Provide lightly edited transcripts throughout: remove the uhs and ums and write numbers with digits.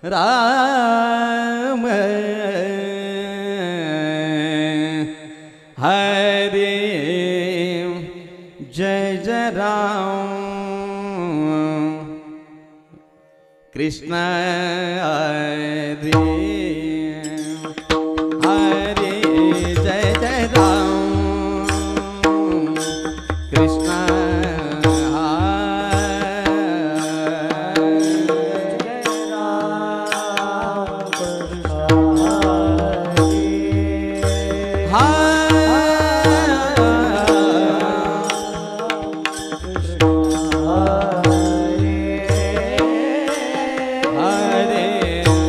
राम हरे जय जय राम कृष्ण हरे हरे जय जय राम कृष्ण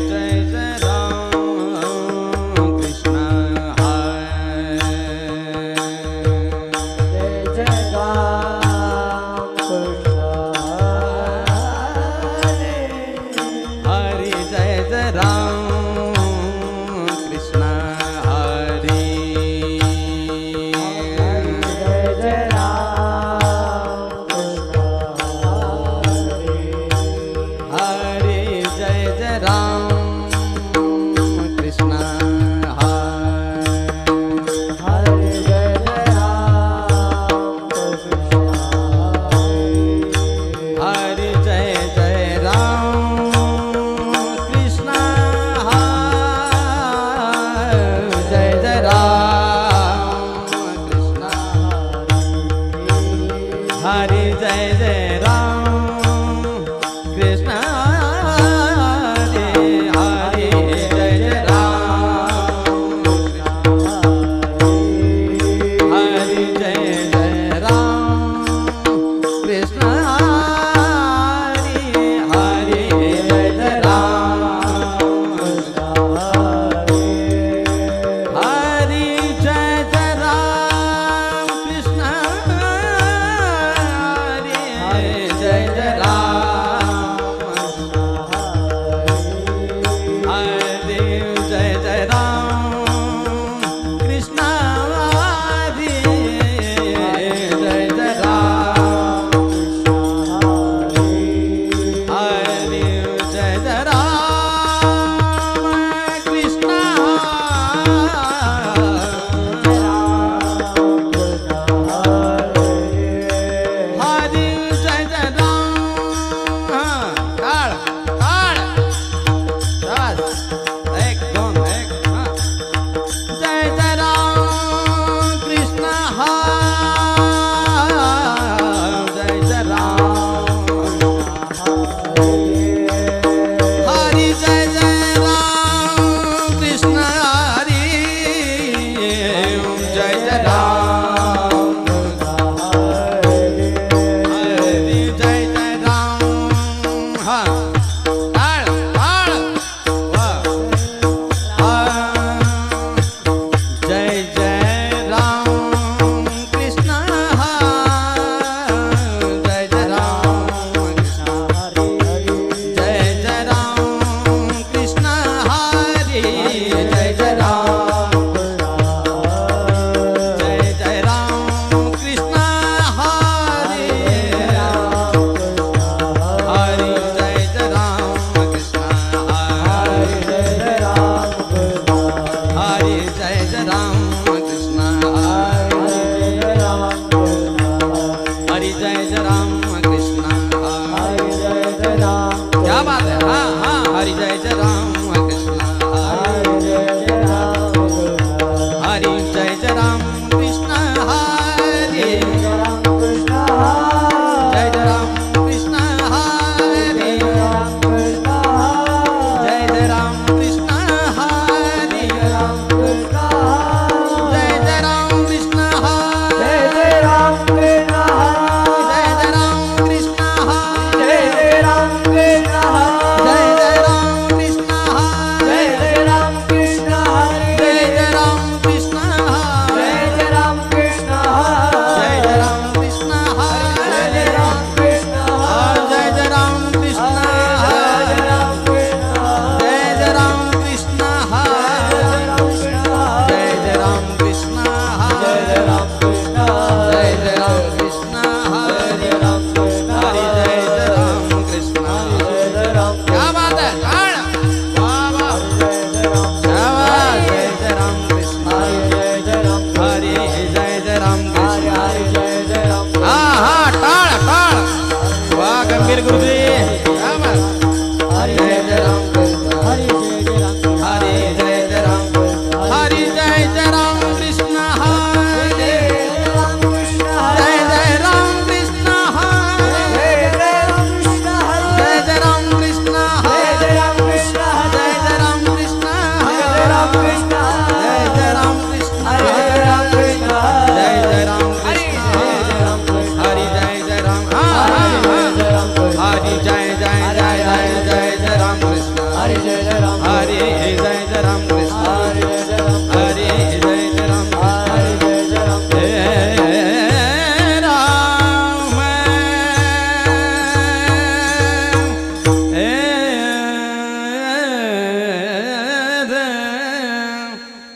जय जय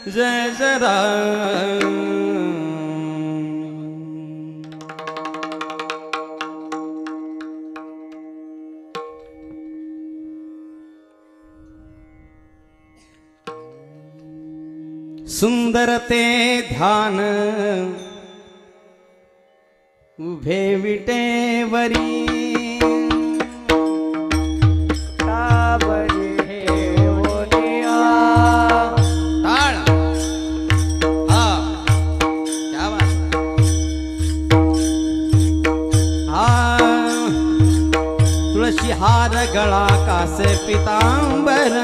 जय जय राम सुंदर ते ध्यान उभे विटेवरी तुळशी हार गळा कासे पितांबर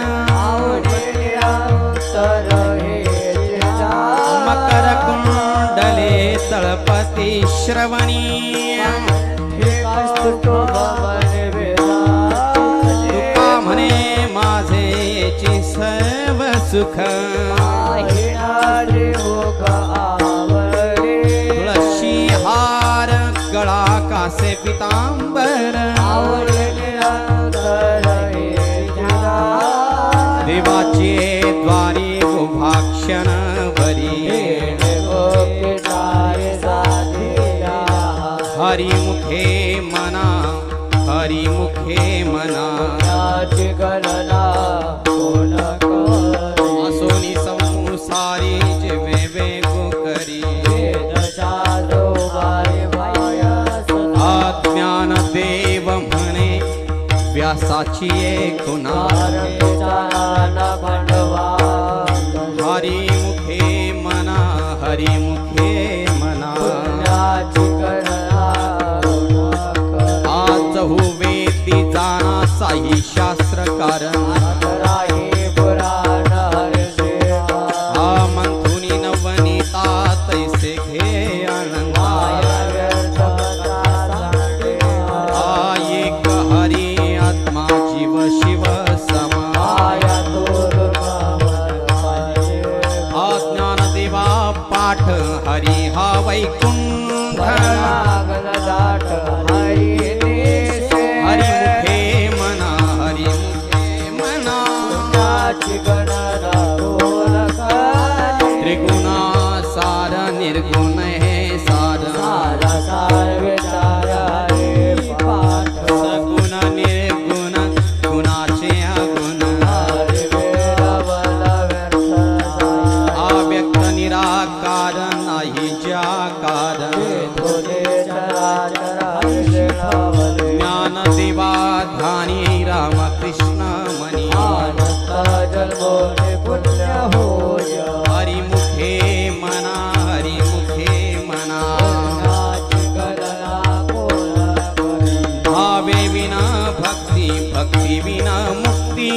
मकर कुंडले तळपती श्रवणी तुका म्हणे माझेची सर्व सुख तुळशी हार गळा कासे पितांबर देवाचे द्वारी उभाक्षण वरी हरिमुखे मना हरिमुखे मना असोनी संसारी जिवे वेगो करी अज्ञान देव म्हणे व्यासाची खुना हरिमुखे मना हरिमुखे मना आज हो वेदी जाना साई शास्त्र कारण मंथुनी नवनीता तैसे घे आनंद एक हरि आत्मा जीव शिव अज्ञान देवा पाठ हरि हा वैकुंठ हरिमुखे मना हरिमुखे मना त्रिगुणा सार निर्गुण है सार सगुण निर्गुण गुणाचे अगुण अव्यक्त निराकार नाही ज्याकार ज्ञान देवा धानी रामकृष्ण मनी हरिमुखे मना हरिमुखे मना भावे विना भक्ति भक्ति विना मुक्ति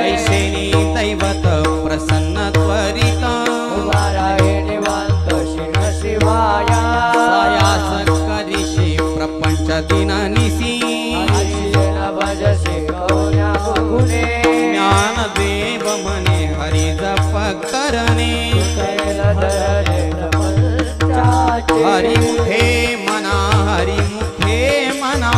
ऐशेनी दैवत प्रसन्न त्वरित सायास करिषे प्रपंच दिन निसी ज्ञान देव म्हणे हरि जप करणे हरिमुखे मना हरिमुखे मना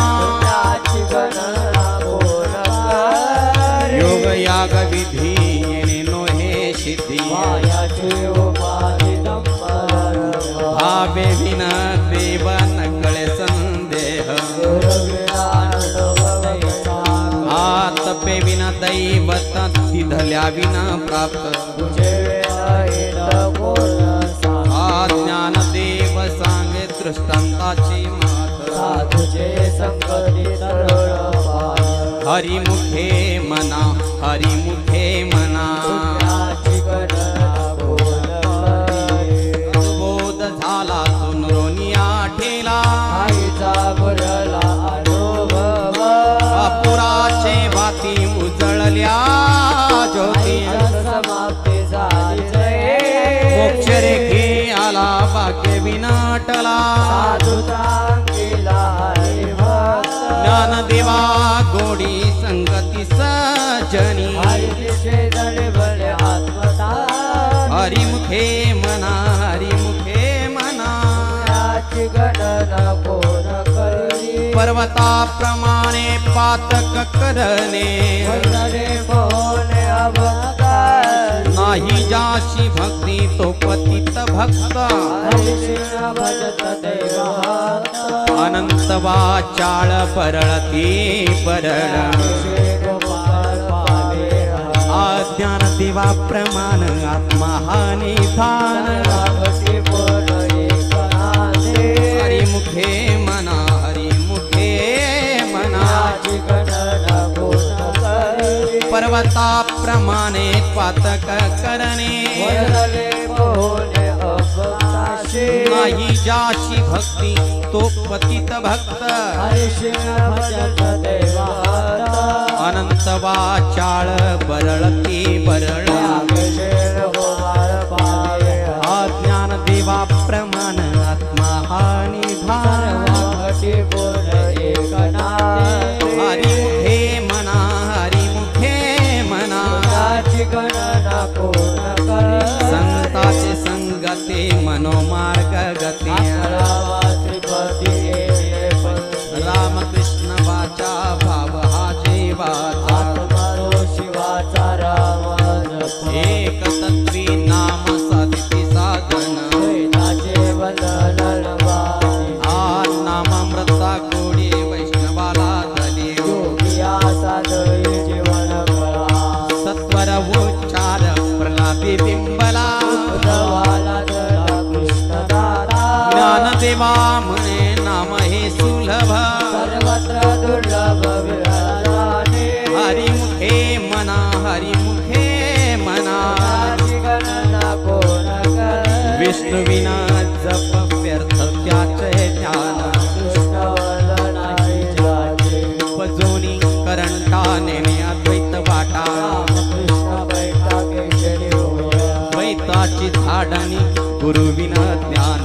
योग याग विधी येणे नोहे सिद्धी भावे विना देव नकळे संदेह आतपे विना दैवत तिधल्या विना प्राप्त ज्ञान देव सांगे दृष्टांताची मात हरिमुखे मना हरिमुखे मना बोध झाला तुनरोनिया ठेला पुराचे भाती उजळल्या ज्योती मोक्ष रेखे आला भाग्य विनाटला ज्ञान देवा गोडी संगती सजनी हरिमुखे मना हरिमुखे मना पर्वताप्रमाणे पातक करणे जाशी भक्ती तो पतित भक्त भजत दैवात अनंत वाचाळ परळती परळ अज्ञान दिवा प्रमाण आत्मा हानी धान हरिमुखे मना हरिमुखे मना पर्वता प्रमाणे पातक करणे नाही जाशी भक्ती तो पतित भक्त अनंत वाचाळ बरळती बरळ अज्ञान देवा प्रमाण आत्मा हानी भान हरिमुखे मना हरिमुखे मना संताचे संगते मनोमार्ग गती रामकृष्ण वाचा भाव हा जीवाचा एक तत्वी नाम साधिती साधन आ नामामृता गोडी वैष्णवाला दली सत्वर उच्चार प्रलापी बिंबला ज्ञानदेवा म्हणे नाम हे सुलभ हरिमुखे मना हरिमुखे मना विष्णुविना जप व्यर्थ त्याचे ज्ञान उपजोनी करंटा नेणे अद्वैत वाटा द्वैताची झाडणी गुरुविना ज्ञान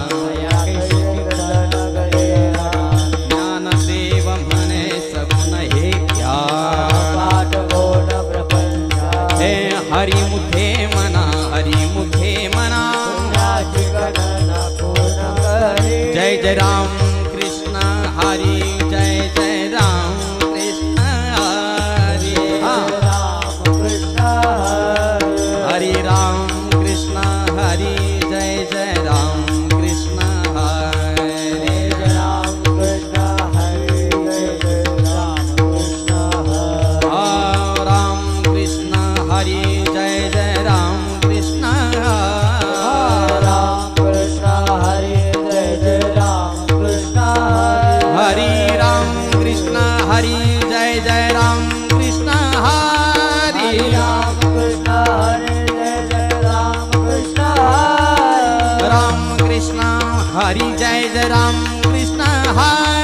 ज्ञानदेव म्हणे सगुण हे हे हरिमुखे मना हरिमुखे मना जय जय राम कृष्ण हरि जय जय राम कृष्ण हरि हरि राम कृष्ण हरि जय जय राम कृष्ण हरि राम कृष्ण हरि जय जय राम कृष्ण हरि राम कृष्ण हरि जय जय राम कृष्ण हरि राम कृष्ण हरि जय जय राम कृष्ण हरि हरि राम कृष्ण हरि जय जय राम कृष्ण हरि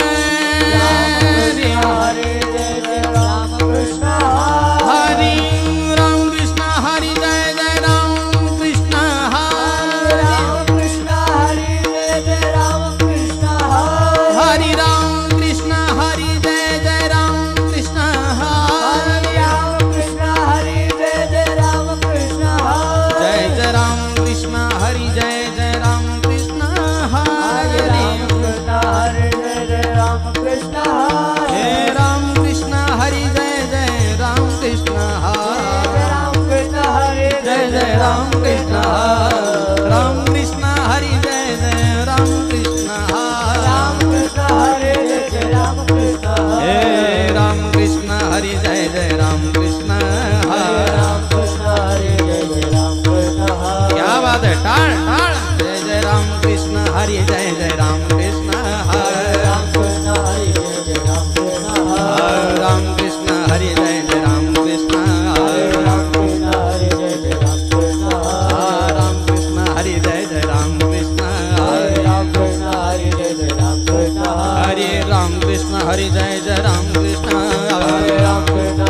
हरि राम कृष्ण हरि जय जय राम कृष्ण हरि जय जय राम कृष्ण हरि जय जय राम कृष्ण हरि हे राम कृष्ण हरि जय जय राम कृष्ण जय जय राम कृष्ण राम कृष्ण हरि जय जय राम कृष्ण हे राम कृष्ण हरि जय जय राम कृष्ण क्या बात है टाळ टाळ जय जय राम कृष्ण हरि जय जय राम कृष्ण राम कृष्ण हरि जय जय राम कृष्ण राम कृष्ण हरि जय जय राम कृष्ण राम कृष्ण हरि जय जय राम कृष्ण राम कृष्ण हरि जय जय राम कृष्ण हरे राम कृष्ण हरि जय जय राम कृष्ण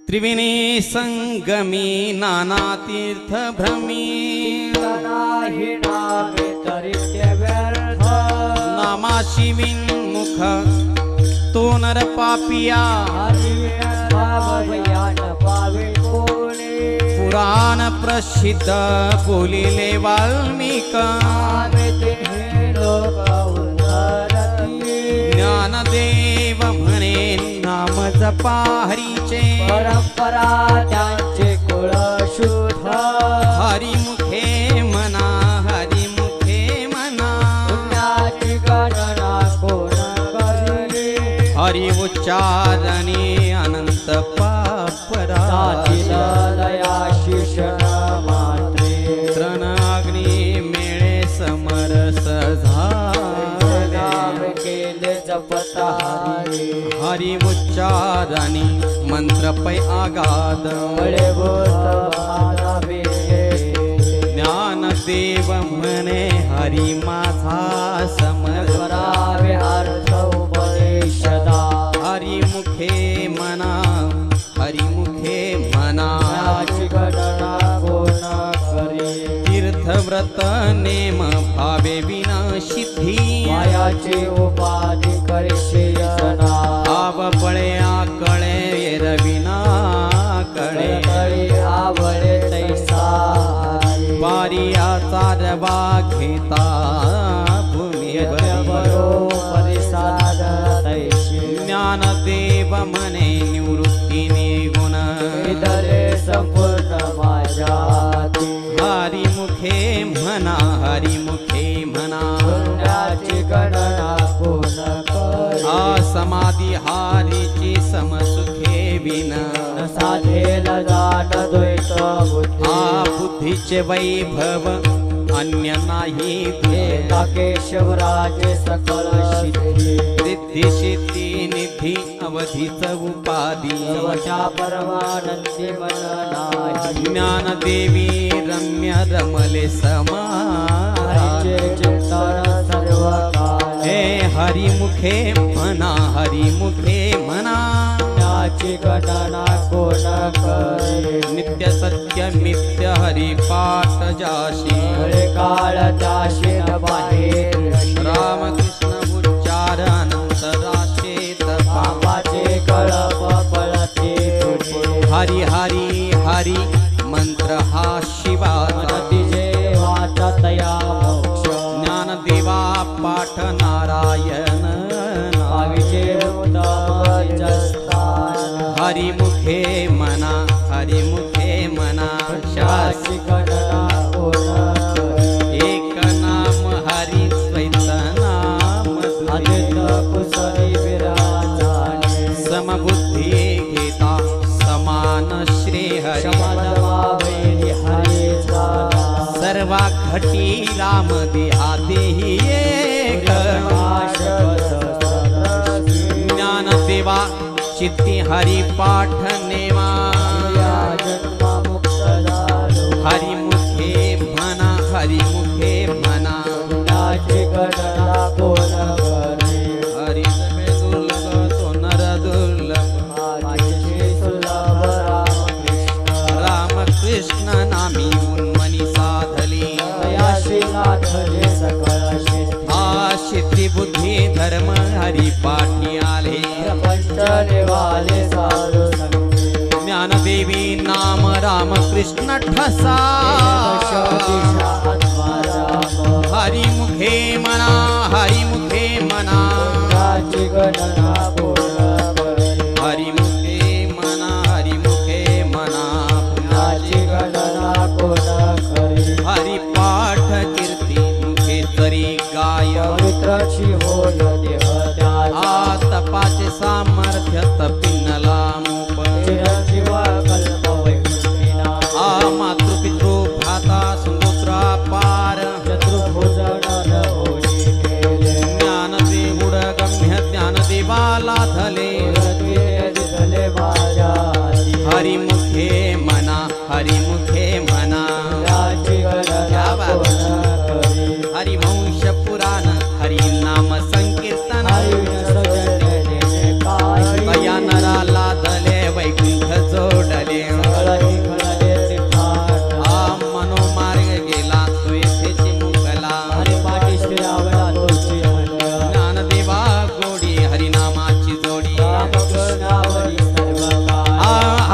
त्रिवेणी संगमी नाना तीर्थ भ्रमी नाही नामे तरित्य व्यर्थ नामाशी विन्मुख तो नर पापिया भावयान पावे कोणी पुराण प्रसिद्ध बोलिले वाल्मिक आमे ते लोक उद्धरती ज्ञानदेव म्हणे नाम जपा हरीचे परंपरा त्यांचे कुळ शुद्ध हरिमुखे म्हणा हरिमुखे म्हणा पुण्याची गणना कोण करी हरि उच्चारणे अनंत पापरा दयाशिष मात्रे तृण अग्नी मेळे समरस झाले केले जपता हरि उच्चारणे मंत्र पै आगाद बळे बोध ज्ञानदेव म्हणे हरि माझा समर्थ करावे अर्थ उपदेशदा हरिमुखे म्हणा हरिमुखे म्हणा याची गणना कोण करी तीर्थव्रत नेम भावे विना सिद्धी मायाची उपाधी करशे जना आव पळे आकळे रविना कळे कळी आवळे तैसा वारिया चारवा घेता भूमीवर परिसाद तैशी ज्ञानदेव म्हणे निवृत्तीने गुण दरे संपूर्ण माझ्या हरिमुखे म्हणा हरिमुखे म्हणा पुण्याची गणना कोण करी समाधी हारीची समसुखे विन साधेल जाण द्वैत बुद्धी बुद्धीचे वैभव अन्य नाही एका केशवराजे सकळ सिद्धी सिद्धी सिद्धी निधी अवधीच उपाधी वशा परमानंदी मन नाही ज्ञानदेवी रम्य रमले समा हरीचे चिंतन सर्व काळ हे हरिमुखे म्हणा हरिमुखे म्हणा त्याची गणना कोण करे नित्य सत्य मिथ्य हरिपाठ जाशी हरे काळ त्याशी न बाहेर रामकृष्ण उच्चार अनंत राशेत पापाचे कळप पळते तुटे हरी हरी हरी मंत्र हा शिवाचा तिचे वाचत या मोक्ष ज्ञानदेवा पाठ नारायण भावीचे उत्तम जस्तान हरिमुखे म्हणा हरिमुखे म्हणा शास त्याची गणना कोण करे एक नाम हरी द्वैत नाम अदित कुसरी विराजाने समबुद्धी घेता समान श्री हरी शमदमावैरी हरे झाला सर्वा घटी राम देहादेही एक ज्ञानदेवा चित्ती हरी पाठ नेमा हरिमुखे म्हणा हरिमुखे म्हणा हरी समे दुर्लभ तो नर दुर्लभ रामकृष्ण नामी उन्मनी साधली हा सिद्धी बुद्धी धर्म हरी पाठी आले ज्ञानदेवी नाम रामकृष्ण ठसा हरिमुखे म्हणा हरिमुखे म्हणा हरिमुखे म्हणा हरिमुखे म्हणा हरिपाठ कीर्ती मुखे तरी गाय तपाचे सामर्थ्य तपिनला मूप मातृपितृ भ्राता समुद्र पार ज्ञानदेव गम्य ज्ञानदेवा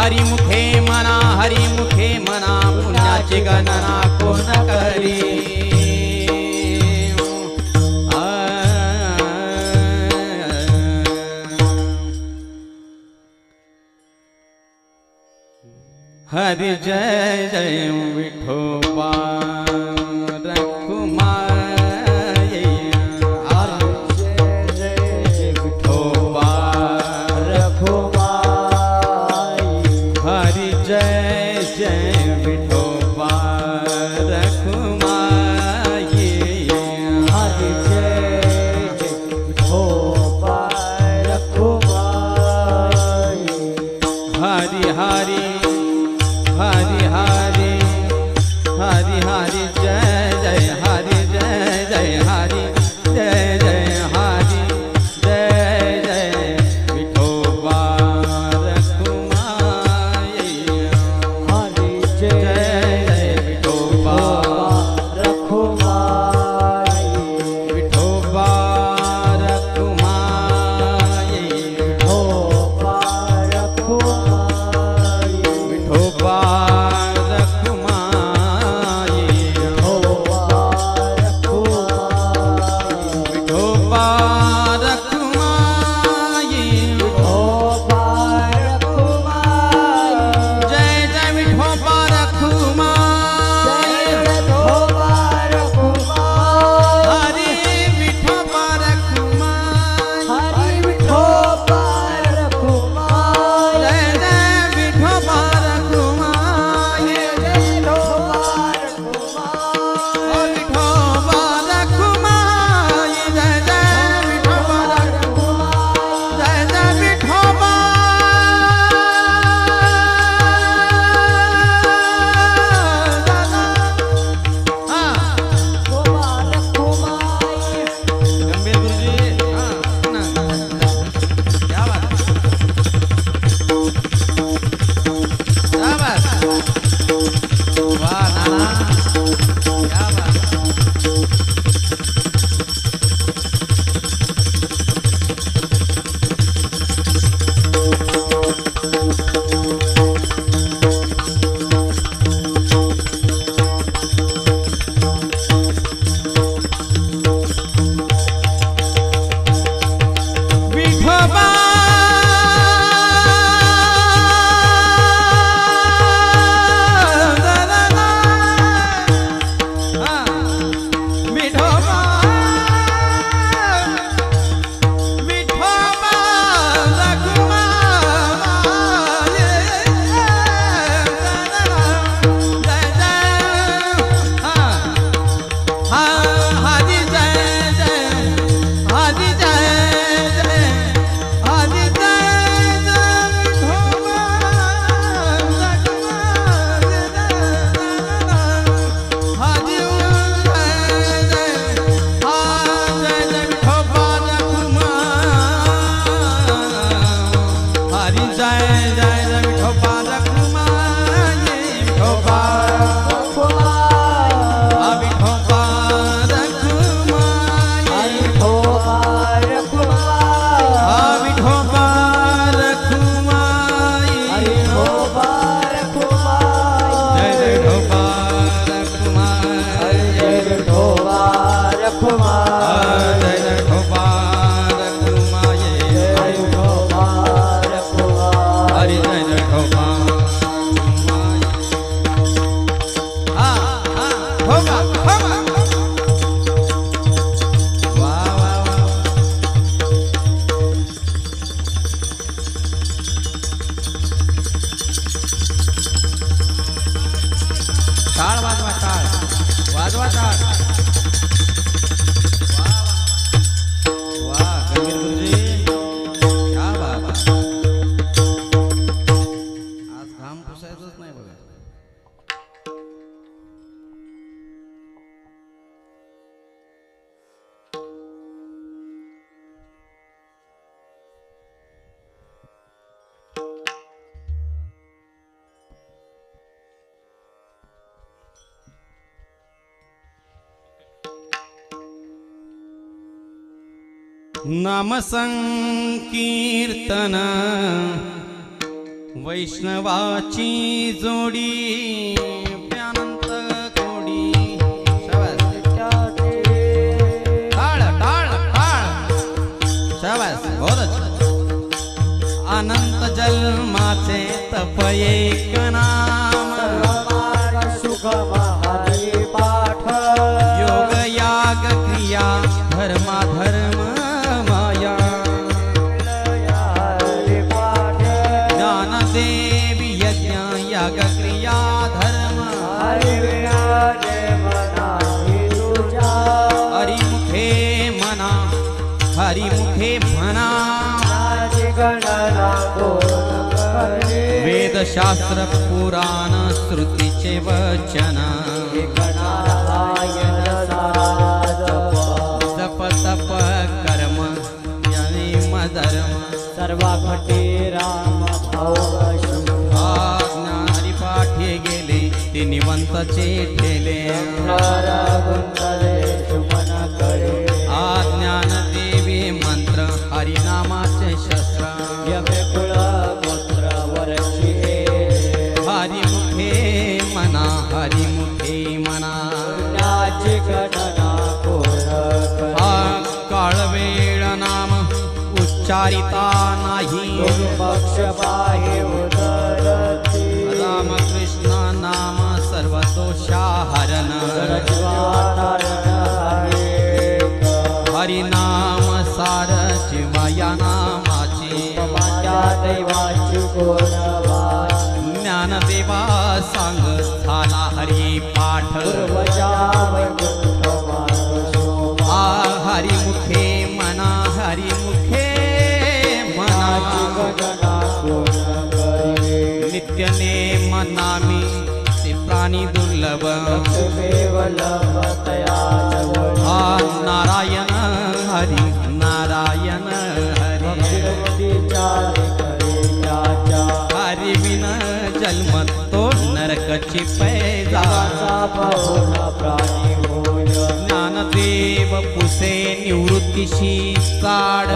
हरिमुखे मना पुण्याची गणना कोण करी हरि जय जय विठोबा रखुमाई हरि जय जय विठोबा रखुमाई हरि जय जय विठोबा रखुमाई हरि जय जय विठोबा रखुमाई हरि हरि हरि हरि हरि हरि जय जय हरि जय जय हरि जय जय हरि जय जय विठोबा रखुमाई हरि जय जय जय विठोबा रखुमाई विठोबा रखुमाई विठोबा रखुमाई विठोबा रखुमाई विठोबा रखुमाई विठोबा रखुमाई विठोबा रखुमाई जय जय विठोबा रखुमाई विठोबा रखुमाई हरि विठोबा रखुमाई हरि विठोबा रखुमाई जय जय विठोबा रखुमाई जय विठोबा रखुमाई विठोबा रखुमाई जय जय विठोबा रखुमाई जय जय विठोबा गंभीर गुरुजी क्या बात क्या बात वाह नाना क्या बात विठोबा विठोबा विठोबा रखुमाई जय जय हरि जय जय हरि जय जय हरि जय जय विठोबा हरि जय जय विठोबा रखुमाई विठोबा विठोबा रखुमाई विठोबा रखुमाई जय जय विठोबा रखुमाई जय जय विठोबा रखुमाई हरि जय जय विठोबा होगा होगा वाह वाह वाह टाळ वाजवा टाळ वाजवा टाळ वाह गंभीर गुरुजी क्या बात आज घाम पुसायचंच नाही बघा नाम संकीर्तन वैष्णवाची जोडी प्यानंत कोडी शाबास टाळ टाळ टाळ शाबास बहुत अच्छा अनंत जन्माचे तप एक नाम योग याग क्रिया धर्मा धर्म माया ज्ञानदेवी यज्ञ याग क्रिया धर्म हरिमुखे मना हरिमुखे म्हणा वेदशास्त्र पुराण श्रुतीचे वचन जप तप कर्म जनिम धर्म सर्वाखटे राम भाव ज्ञानी पाठे गेले ते निवंतचे ठेले ज्ञान देवी मंत्र हरिनामाचे शस्त्र हरिमुखे मना हरिमुखे मना काळ वेळ नाम उच्चारिता नाही रामकृष्ण नाम सर्व दोषाहरण हरिनाम सार शिवाया नामाची ज्ञानदेवा सांग झाला हरी पाठ हरिमुखे मना हरिमुखे मना नित्य नेम नामी ते प्राणी दुर्लभ नारायण हरी नारायण हरी हरि विन जन्म तो नरकची पैदा ज्ञानदेव पुसे निवृत्तीशी काढ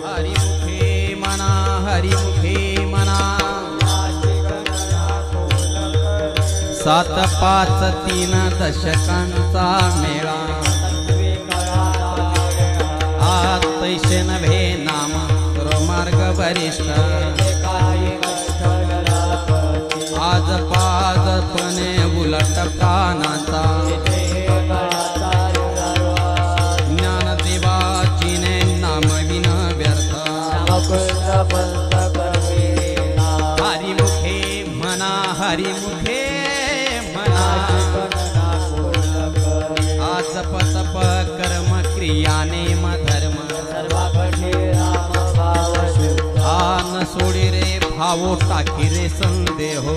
हरिमुखे मना हरिमुखे मना 7 5 3 दशकांचा मेळा तैसे नभे नाम मार्ग वरिष्ठ आज पादपणे उलट कानाचा ज्ञानदेवाची नाम विन व्यर्थ हरिमुखे मना हरिमुखे मना आज पतप कर्म क्रिया नेम धर्म आन सोडी रे भावो टाकी रे संदेहो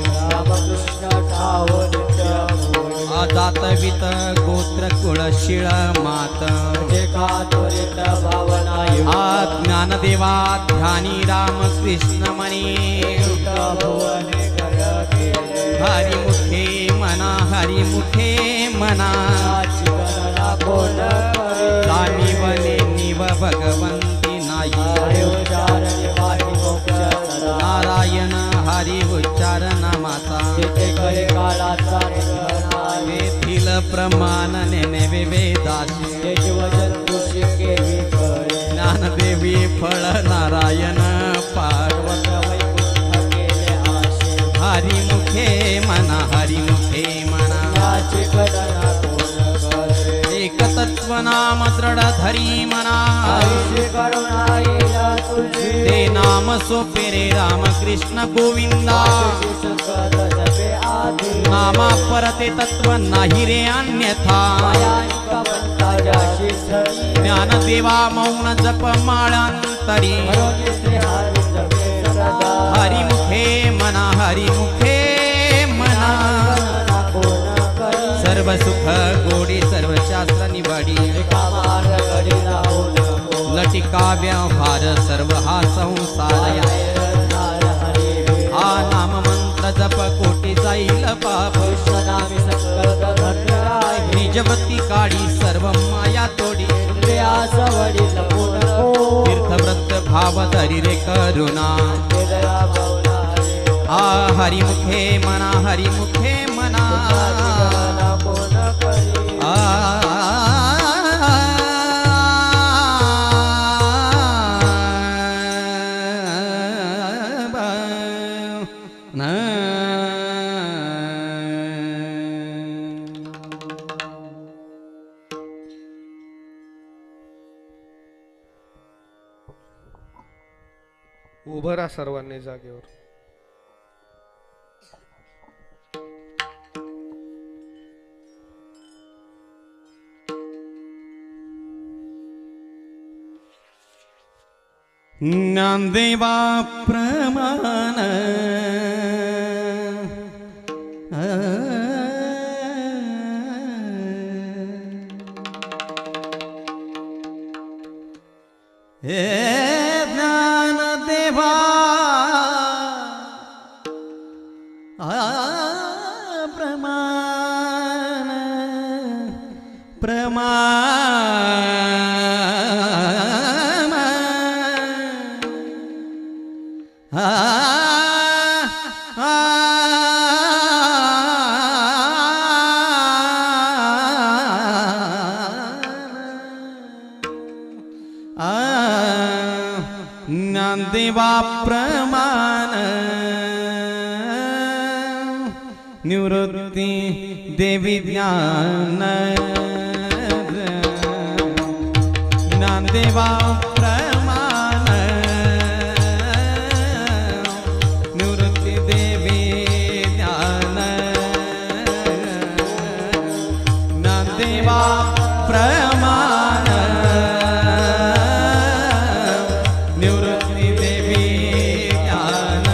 आजात वित गोत्र कुळ शिळ मात ज्ञानदेवा ध्यानी राम कृष्ण मणी हरिमुखे मना हरिमुखे मना दानी वने निव भगवंती नाही नारायण हरी उच्चारण माता येथील प्रमाण नेने वेदासी ज्ञानदेवी फळ नारायण पार्वत हरिमुखे मना हरिमुखे मना एक तत्व नाम दृढ धरी मना ते नाम सोपे रे राम कृष्ण गोविंदा नामा परते तत्व नाही रे अन्यथा ज्ञानदेवा मौन जप माळांतरी हरिमुखे मना हरिमुखे मना सर्व सुख गोडी सर्व शास्त्र निवडी लटिका व्यवहार सर्व हा संसार हा नाम मंत्र जप कोटी जाईल पाप निजवती काढी सर्व माया तोडी तीर्थव्रत भाव अवतरी रे करुणा हृदया भवनारे हरिमुखे मना हरिमुखे मना ठिकाणा कोण करी उभं राहा सर्वांनी जागेवर. ज्ञानदेवा प्रमाण हे ज्ञानदेवा प्रमाण ज्ञानदेवा प्रमाण निवृत्ती देवी ज्ञान ज्ञानदेवा प्रमाण निवृत्ती देवी ज्ञान ज्ञानदेवा प्रमाण निवृत्ती देवी ज्ञान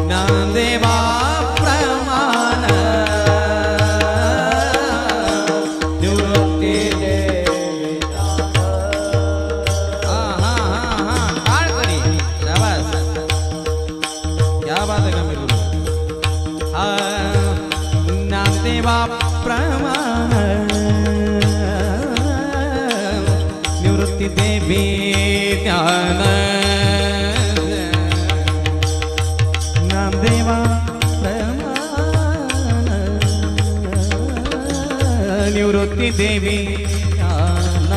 ज्ञानदेवा प्रमाण निवृत्ती देवी ताड़ करी शाबाश क्या बात है गंभीर गुरु ज्ञानदेवा प्रमाण निवृत्ति देवी ज्ञान ज्ञानदेवा प्रमाण निवृत्ति देवी ज्ञान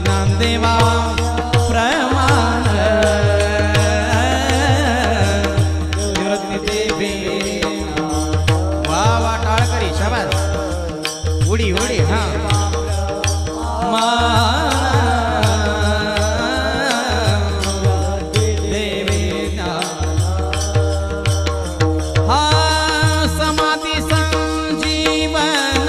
ज्ञानदेवा प्रमाण निवृत्ति देवी वाह वाह टाळ करी शाबास उडी उडी हाँ समाधि संजीवन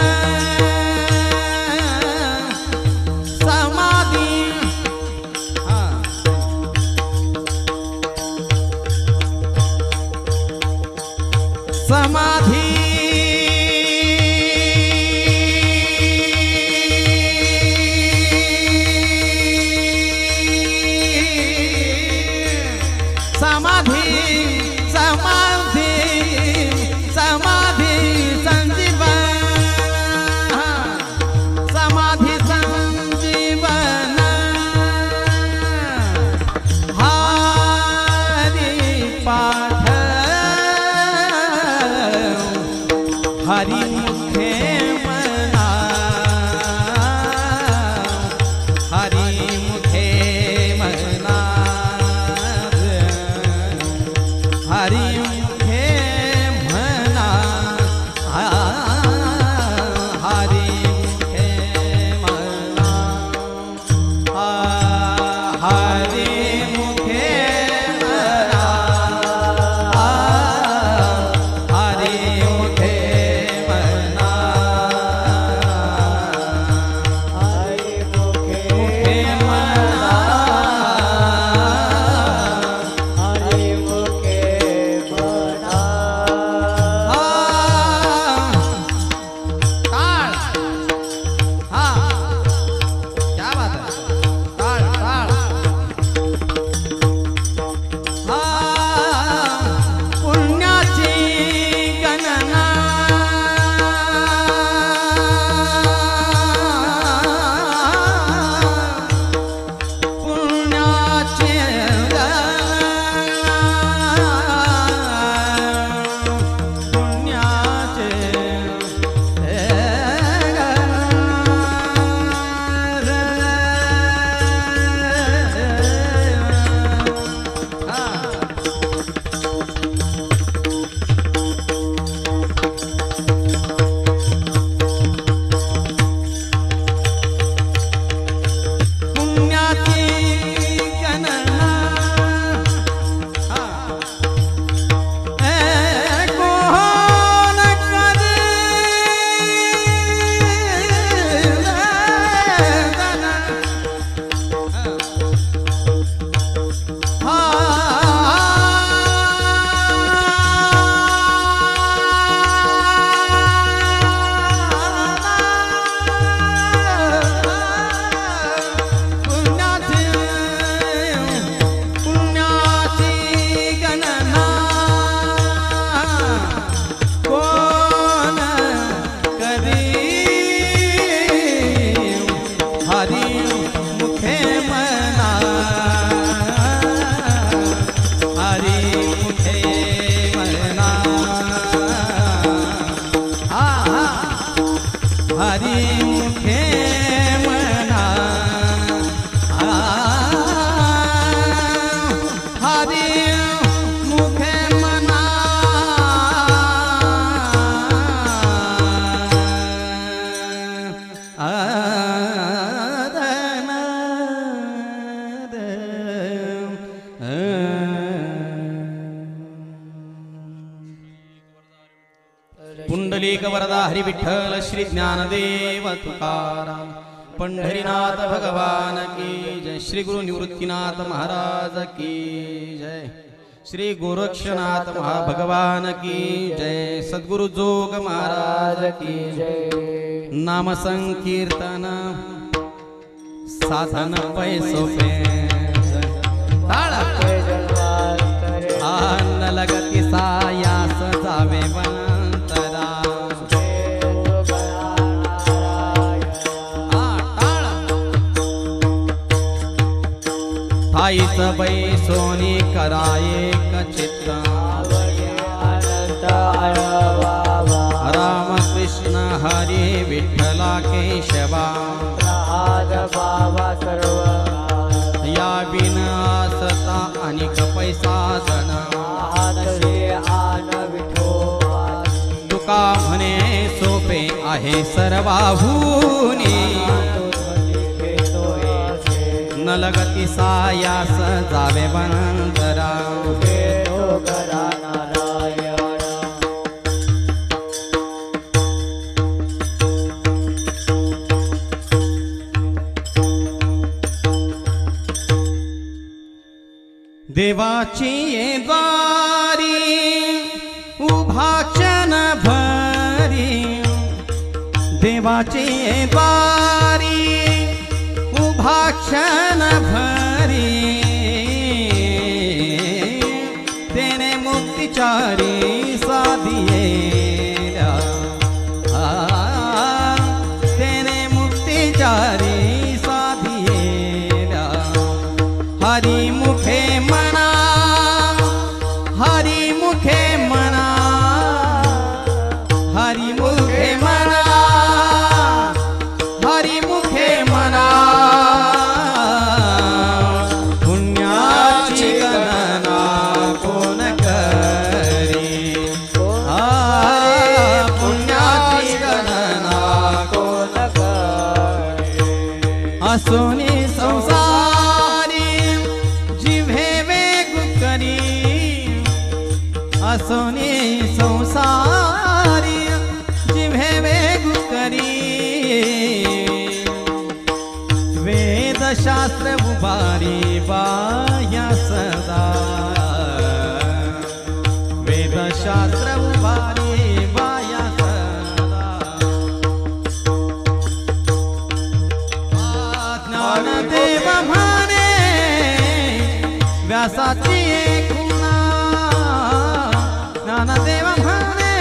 पुंडलिक वरदा हरी विठ्ठल श्री ज्ञानदेव तुकाराम पंढरीनाथ भगवान की जय श्री गुरु निवृत्तीनाथ महाराज की जय श्री गोरक्षनाथ भगवान की जय सद्गुरु जोग महाराज की जय नाम संकीर्तन साधन पैसो पे न लगती सायास जावे वंतरा ठाईच बैसोनी कराये कचित राम कृष्ण हरी विठ्ठला केशवा या बिन असता अनिक पैसा जन तुका म्हणे सोपे आहे सर्वाहूनी न लगती सायास जावे वंतरा देवाची ये द्वारी उभा क्षण भरी देवाची ये द्वारी उभा क्षण भरी तेने मुक्तिचारी साधियेल्या तेने मुक्तिचारी साधियेल्या हरी मुखे मना हरी मुखे मना हरी मुखे मना हरी मुखे मना पुण्याची गणना कोण करी पुण्याची गणना कोण करी असोनी संसारी जिव्हे वेग करी असोनी संसारी जिव्हे वेग करी वेदशास्त्र उभारी बाया सदा वेदशास्त्र उभारी बाया सदा ज्ञानदेव म्हणे व्यासाची खुणा ज्ञानदेव म्हणे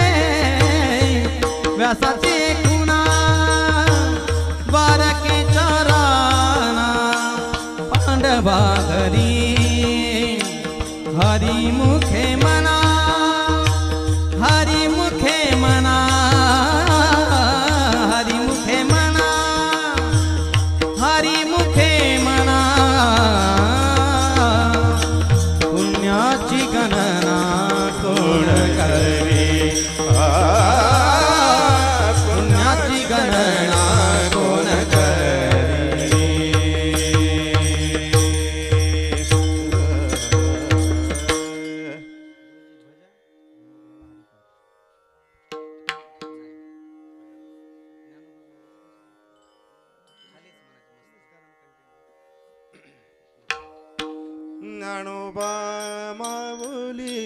व्यासाची खुणा बारके चराना पांडवा घरी हरी मुखे मना हरी मुखे मना हरी मुखे मना हरी मुखे मना पुण्याची गणना कोण करी पुण्याची गणना कोण करी ज्ञानोबा माऊली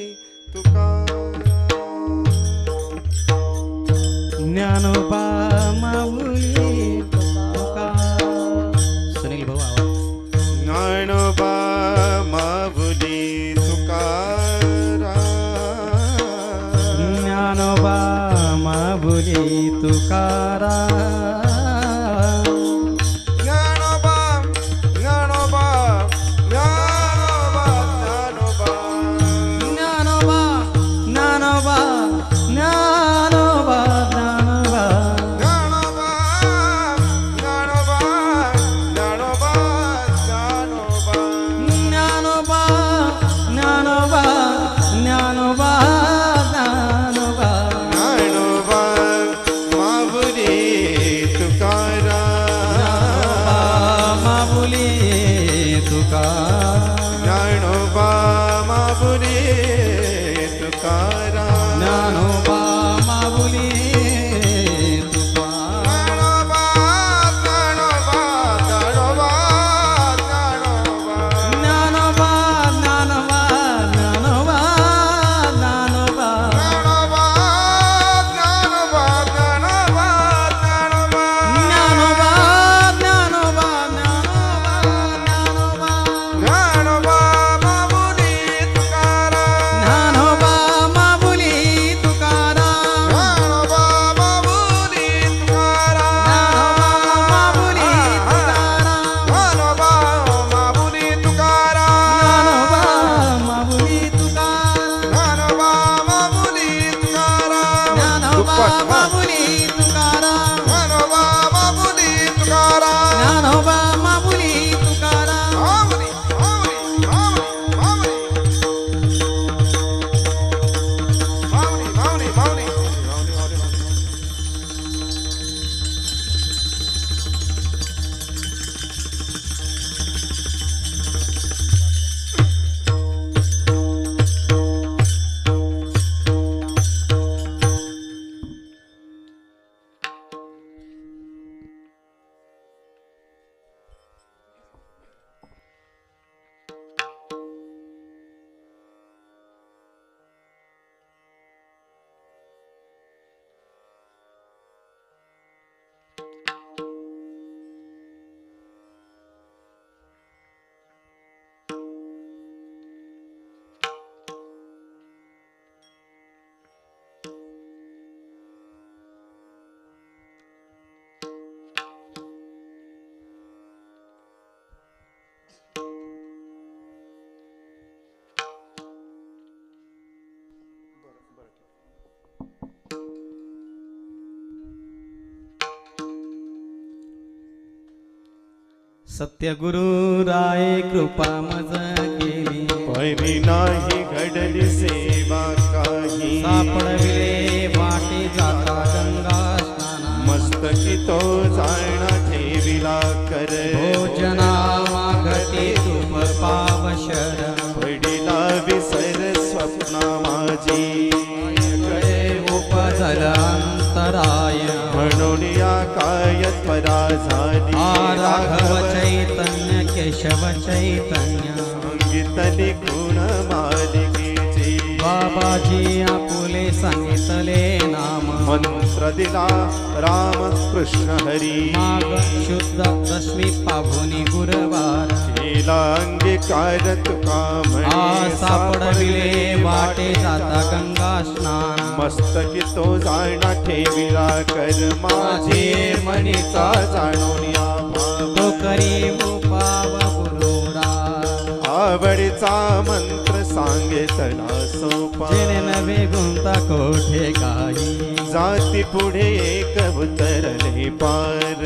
तुकाराम ज्ञानोबा माऊली तुकाराम सुनील भाऊ आवाज ज्ञानोबा माऊली तुकाराम ज्ञानोबा माऊली तुकाराम ज्ञानोबा ज्ञानोबा ज्ञानोबा ज्ञानोबा ज्ञानोबा ज्ञानोबा ज्ञानोबा ज्ञानोबा ज्ञानोबा ज्ञानोबा ज्ञानोबा ज्ञानोबा ज्ञानोबा ज्ञानोबा ज्ञानोबा ज्ञानोबा माऊली तुकाराम माऊली तुकाराम ज्ञानोबा माऊली तुकाराम ज्ञानोबा माऊली सत्यगुरु राय कृपा मज केली पहिली नाही घडली सेवा काही सापडविले वाटे जाता गंगा स्नाना मस्तकी तो जाणा ठेविला कर भोजना मागती तुम पावशर पडिला विसर स्वप्ना माझी उपजल अंतराय म्हणून या काय त्वरा झाली राघव चैतन्य केशव चैतन्य सांगितले गुण मालिकेचे बाबाजी आपुले सांगितले नाम मंत्र दिला राम कृष्ण हरी माग शुद्ध दशमी पाहुनी गुरुवार केला अंगीकार तुका म्हणे सापडविले वाटे जाता गंगा स्नान मस्तकी तो जाणा ठेविला कर माझे मनीचा जाणून या भाव तो करी उपाव गुरुरा आवडीचा मंत्र सांगितला सोपा जेणे नवे गुंता कोठे काही जाती पुढे एक उतरले पार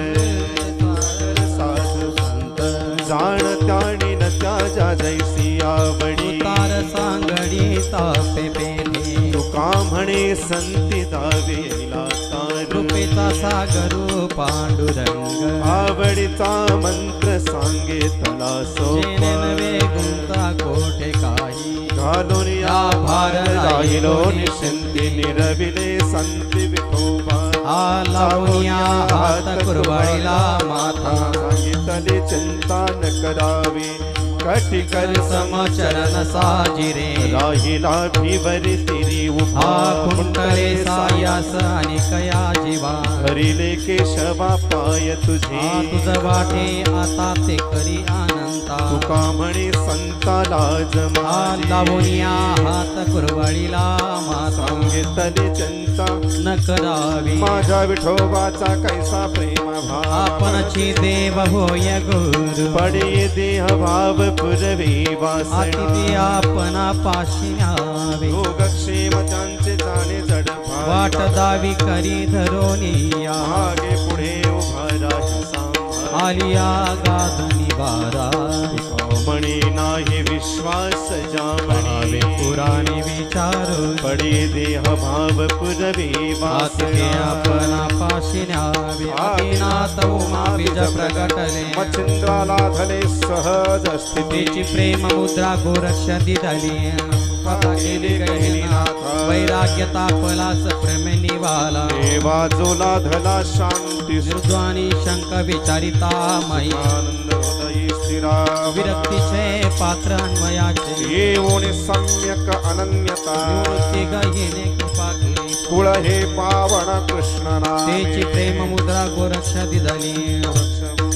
साधू संत जाणत्याने न त्याच्या जैसी आवडी तार सांगडी तापे पेढे तुका म्हणे संती दावेला तार कृपेचा सागरू पांडुरंग आवडीचा मंत्र सांगितला जेणे सोपा नवे गुंता कोठे काही घालून या भार राहिलो निश्चिंती निरविले संती विठोबा लावूनिया हात कुरवाडीला माथा सांगितले चिंता न करावी कटिकर समचरण साजिरे राहिला भिवरी तिरी हा उभा कुंटले सायास आणि कया जीवा हरिले केशवा पाय तुझे तुझ वाटे आता ते करी अनंता तुका म्हणे संताला जमा लावूनिया हात कुरवाडीला माथा सांगितले चिंता न करावी माझ्या विठोबाचा कैसा प्रेम भाव आपणची देव होय गुरु पडे देह भाव पुरवी वासना अतिथी आपणा पाशी न्यावे योगक्षेम त्यांचे जाणे जड वाट दावी करी धरोनिया मागे पुढे उभा राही सांभाळ आलिया गाधनी बारा म्हणे नाही विश्वास जामणे पुराणे विचारू पडे देह भाव पुरवी आतिथे वासना आपणा पाशी न्यावे आदिनाथ उमा बीज प्रगटले मच्छिंद्राला धले सहज स्थिती तिची प्रेम मुद्रा गोरक्ष दिधली केली गहिनीनाथ वैराग्य तापलास प्रेमे निवाला बाजूला धला शांती मृद्वानी शंक विचारिता मयी आनंद हृदयी स्थिरा विरक्तीचे पात्र अन्वयाचे येऊन सम्यक अनन्यता निवृत्ती गहिने कृपा केली कुळ हे पावन कृष्णना तेची प्रेम मुद्रा गोरक्ष दिधली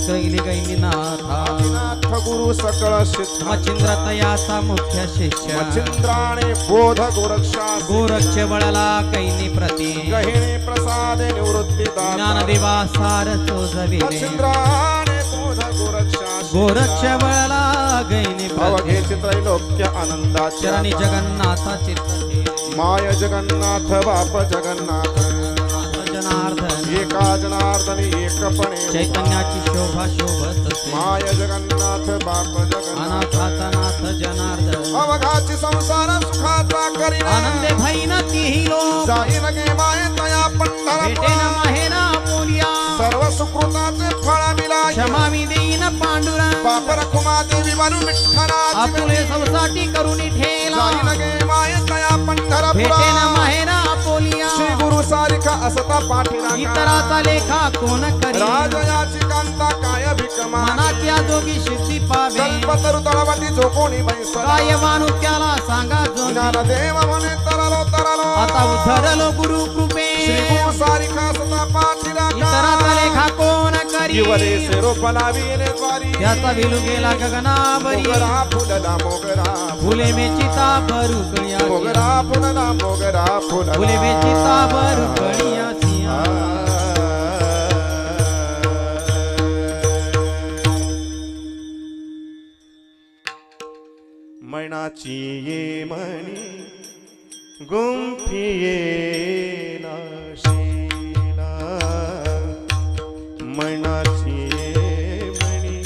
कैली गैनीनाथा नाथ गुरु सकळ सिद्ध मच्छिंद्र तयाचा मुख्य शिष्य मच्छिंद्राने बोध गोरक्षा गोरक्ष बळला कैनी प्रती गहिणी प्रसाद निवृत्ती ज्ञानदेवा सार चोजविले मच्छिंद्राने बोध गोरक्षा गोरक्ष बळला गैनी अवघे प्रती चित्रैलोक्य आनंदाच्या चरणी जगन्नाथा चित्त माय जगन्नाथ बाप जगन्नाथ जनार्दन एका जनार्दनी एकपणे चैतन्याची शोभा शोभत माय जगन्नाथ बाप जगन्नाथ अनाथाचा नाथ जनार्दन अवघाची संसार सुखाचा करीना आनंदे भैन तीही लोक जाई लगे माय तया पंढरा भेटेन माहेना बोलिया सर्व सुकृताचे फळ मिला क्षमा मी देईन पांडुरा बाप रखुमा देवी बालू विठ्ठला आपुले संसाटी करुणी ठेला जाई लगे माय तया पंढरा भेटेन माहेना बोलिया श्री गुरु सारिका असता पाठीरा इतराचा लेखा कोण करी राजयाची कांता काय भिकमा मनाच्या जोगी सिद्धी पावे कल्पतरु तळवती जो कोणी बैसला काय मानू त्याला सांगा जो ज्ञान देव म्हणे तरलो तरलो आता उद्धरलो गुरु कृपे श्री गुरु सारिका असता पाठीरा इतराचा लेखा कोण करी जीवरे सेरो पलावीने द्वारी त्याचा विलू गेला गगनावरी मोगरा फुलला मोगरा फुले मेचिता भरू कळिया मोगरा फुलला मोगरा फुलला फुले मेचिता भरू कळिया सिया मैनाची ये मणी गुंफिये नाशिला मैनाची ये मणी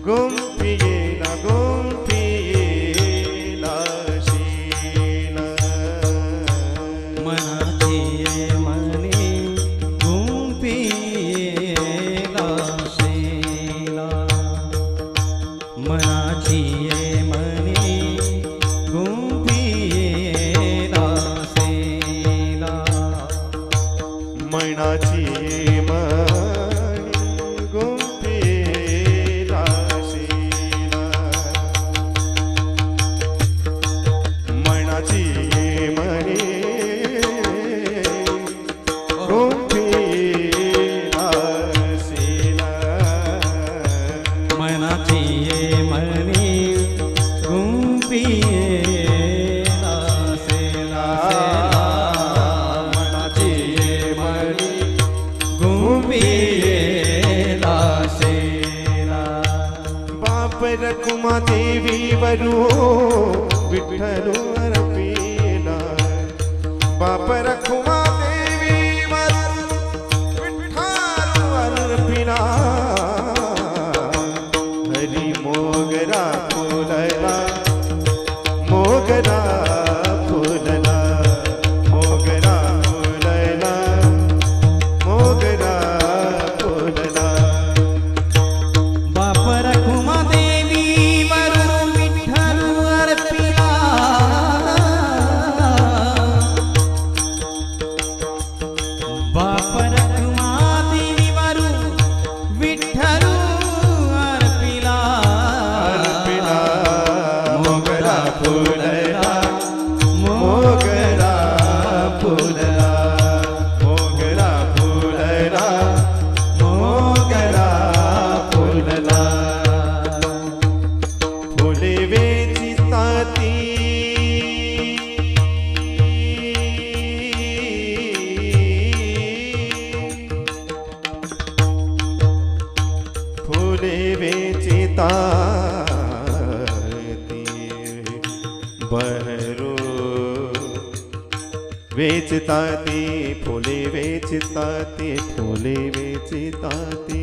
गुंफियेला गुंफियेला शीला मनाची मनी गुंफियेला शीला मनाची मनी गुंफियेला शीला मनाची मणी गुंफियेला शीला मनाची मणी गुंफियेला शीला मनाची मनी गुंफियेला शीला मनाची मणी गुंफियेला शीला बाप रखुमा देवी वरू विठ्ठलू अर्पिला बाप रखुमा देवी वरू विठ्ठलू अर्पिला हरी मोगरा फुलला मोगरा फुलला मोगरा फुलला मोगरा फुलला बाप रखुमा देवी वरून विठ्ठल अर्पिला बाप रखुमा देवी वरून विठ्ठल अर्पिला अर्पिला मोगरा फुलला मोगरा फुलला मोगरा फुलला मोगरा फुलला फुले वेचिताती फुले वेचिताती बहरू वेचताती फुले वेचताती फुले वेचताती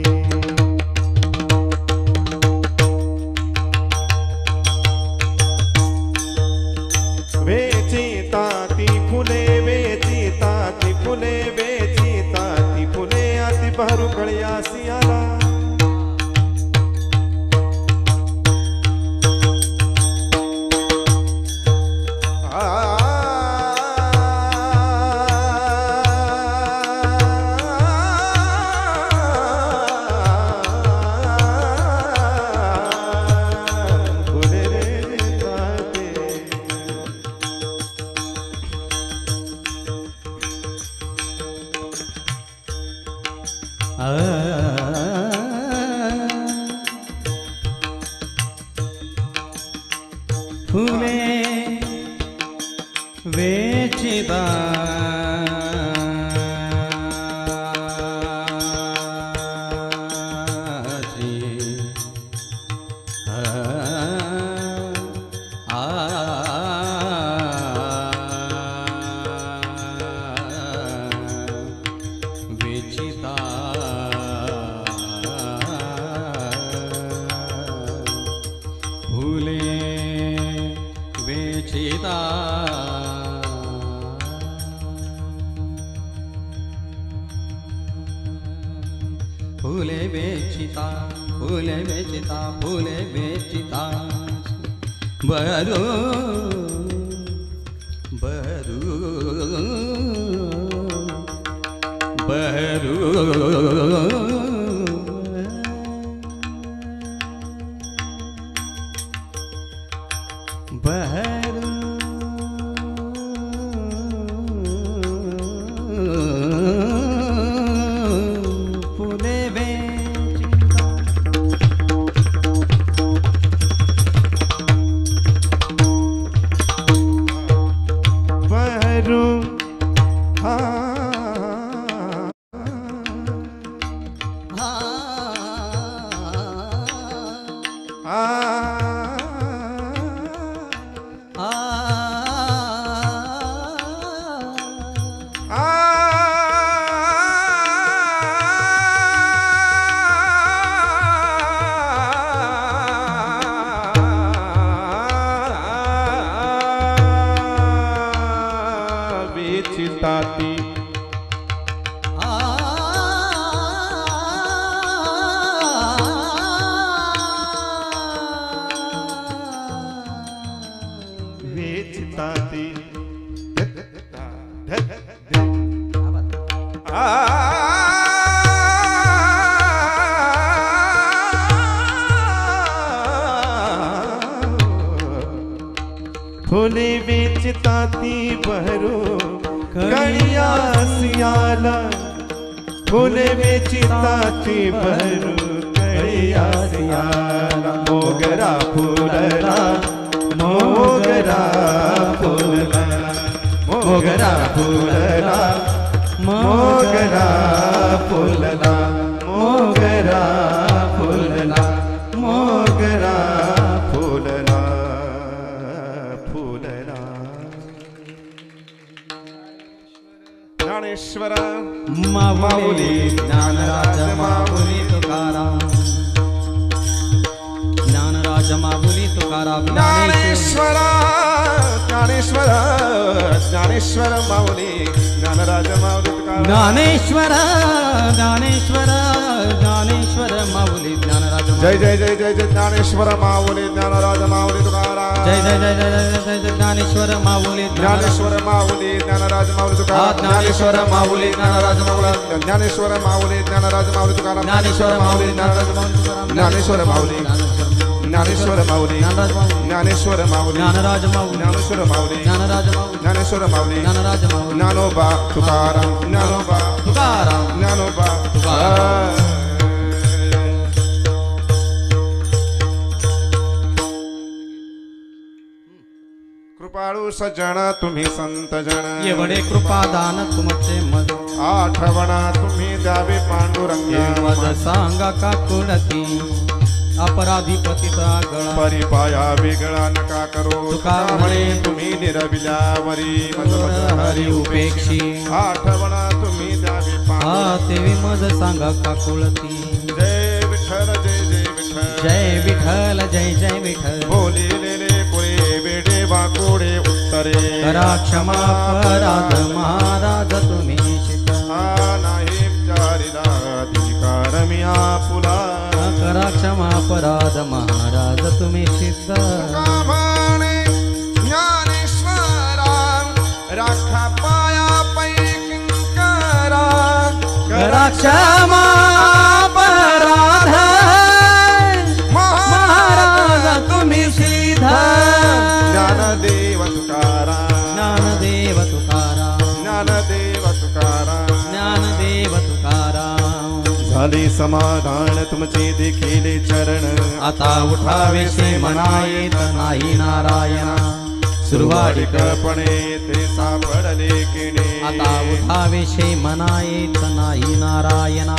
वेचिताती फुले वेचिताती फुले वेचिताती फुले आती बहरू कळयासी आला फुले वेचिताती फुले वेचिता वेचिता फुले वेचिता फुले वेचिता फुले वेचिता फुले वेचिता बरू बरू बरू बहरू फुले वेचिता बहरू हा फुले वेचता ती बहरू कळिया सियाला फुले वेचता ती बहरू कळिया सियाला मोगरा फुलला मोगरा फुलला मोगरा फुलला मोगरा फुलला मोगरा फुलला मोगरा फुलला फुलला ज्ञानेश्वर माऊली ज्ञानराज माऊली तुकाराम ज्ञानराज माऊली तुकाराम ज्ञानेश्वर ज्ञानेश्वर ज्ञानेश्वर माऊली ज्ञानराज माऊली तुकाराम ज्ञानेश्वर ज्ञानेश्वर ज्ञानेश्वर माऊली ज्ञानराज जय जय जय जय जय ज्ञानेश्वर माऊली ज्ञानराज माऊली तुकाराम जय जय जय जय जय जय जय ज्ञानेश्वर माऊली ज्ञानेश्वर माऊली ज्ञानराज माऊली तुकाराम ज्ञानेश्वर माऊली ज्ञानराज माऊली ज्ञानेश्वर माऊली ज्ञानराज माऊली तुकाराम ज्ञानेश्वर माऊली ज्ञानराज माऊली तुकाराम ज्ञानेश्वर माऊली ज्ञानेश्वर माऊली ज्ञानराज माऊली ज्ञानेश्वर माऊली ज्ञानराज माऊली ज्ञानेश्वर माऊली ज्ञानराज माऊली ज्ञानेश्वर माऊली ज्ञानराज माऊली ज्ञानोबा तुकाराम ज्ञानोबा तुकाराम ज्ञानोबा तुकाराम. कृपाळू सज्जन तुम्ही संत जन एवढे कृपादान तुमचे मज आठवणा तुम्ही द्यावे पांडुरंगा मज सांगा का कुणती अपराधी पतिता गळा परिपाया वेगळा नका करो तुका म्हणे तुम्ही निरबिल्यावरी मज मज हरी उपेक्षी आठवणा तुम्ही द्यावे हा तेवी मज सांगा का कुळती जय विठ्ठल जय जय विठ्ठल जय विठ्ठल जय जय विठ्ठल बोलिलेले पुरे वेडे वाकोडे उत्तरे करा क्षमा अपराध महाराज तुम्ही शिका हा नाही विचारिला अधिकार मी आपुला करा क्षमा अपराध महाराज तुम्ही सिद्ध कामाने ज्ञानेश्वरा राखा पाया पैकिंकरा करा क्षमा अपराध महाराज तुम्ही सिद्ध ज्ञानदेव तुकाराम ज्ञानदेव तुकाराम ज्ञानदेव तुकाराम ज्ञानदेव तुकाराम झाले समाधान तुमचे देखील चरण आता उठावेशे म्हणा येत नाही नारायणा सुरवाडिकपणे ते सापडले किणे आता उठावेशे म्हणा येत नाही नारायणा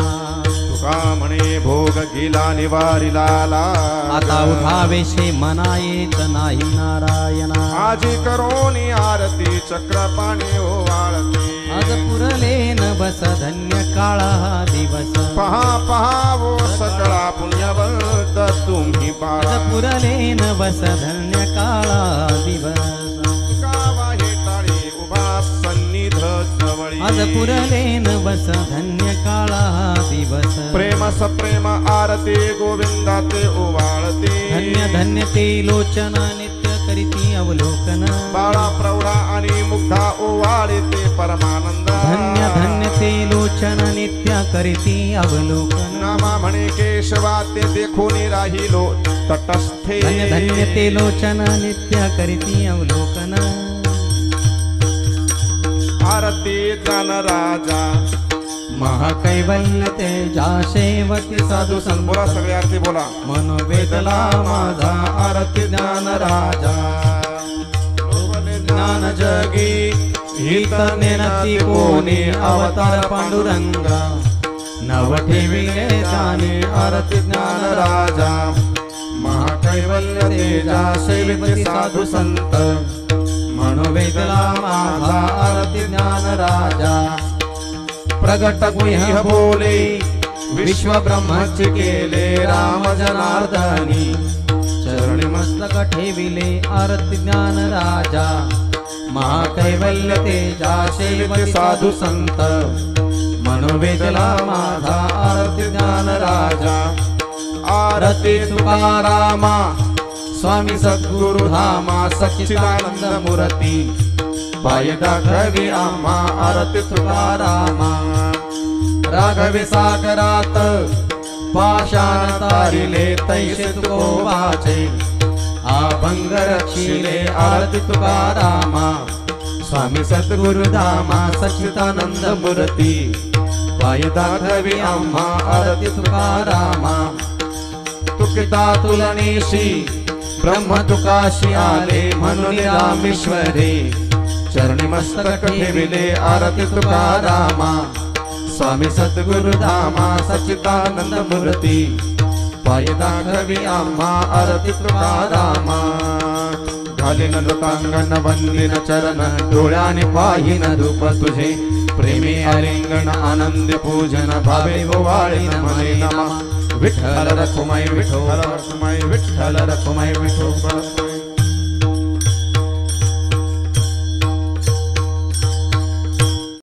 तुका म्हणे भोग गेला निवारिला आता उठावेशे म्हणा येत नाही नारायणा आजी करोनी आरती चक्रपाणी ओवाळती आज पुरले न बस धन्य काळा हा दिवस पहा पहा वो सकळा पुण्यवंत तुम्ही बाळा आज पुरले न बस धन्य काळा दिवस गावाही टाळी उभा सन्निध जवळी आज पुरले न बस धन्य काळा हा दिवस प्रेम सप्रेम आरती गोविंदा ते ओवाळती धन्य धन्य ते लोचन नित्य करीती अवलोकन बाळा प्रौढा आणि मुग्धा ओवाळते परमानंद धन्य धन्य ते लोचन नित्य करीती अवलोकन नामा म्हणे केशवा ते देखून राहिलो तटस्थे धन्य धन्य ते लोचन नित्य करीती अवलोकन आरती जान राजा महाकैवल्य तेजा शेवती साधू बोला सगळे आरती बोला मनोवेदला माझा आरती ज्ञान राजा ज्ञान जगी हित नेनती कोणी अवतार पांडुरंगा नव ठेविले जाणे आरती ज्ञान राजा महाकैवल्य तेजा शेवती साधू संत मनोवेदला माझा आरती ज्ञान राजा प्रगट गुह्य बोले विश्व ब्रह्मच केले राम जनार्दनी चरणी मस्तक ठेविले आरती ज्ञान राजा महाकैवल्य तेजा सेविते साधू संत मनोवेदला माझा आरती ज्ञान राजा आरती तुकारामा स्वामी सद्गुरु धामा सच्चिदानंद मूर्ती पाय दाखवी आम्हा आरती तुकारामा राघवे सागरात पाषाण तारिले तैसे तुकोबाचे अभंग रक्षिले आरती तुकारामा स्वामी सद्गुरुधामा सच्चिदानंद मूर्ती पाय दाखवी आम्हा आरती तुकारामा तुकिता तुलनेशी ब्रह्म तुकाशी आले म्हणून रामेश्वरी चरणी मस्तक ठेविले आरती तुकारामा स्वामी सद्गुरुधामा सच्चिदानंद मूर्ती पाय दाखवी आम्हा आरती तुकारामा घालीन नृतांगण वंदिन चरण डोळ्याने पाहिन रूप तुझे प्रेमी अलिंगण आनंद पूजन भावे ओवाळीन मने नमा विठ्ठल रखुमाई विठ्ठल रखुमाई विठ्ठल रखुमाई विठ्ठल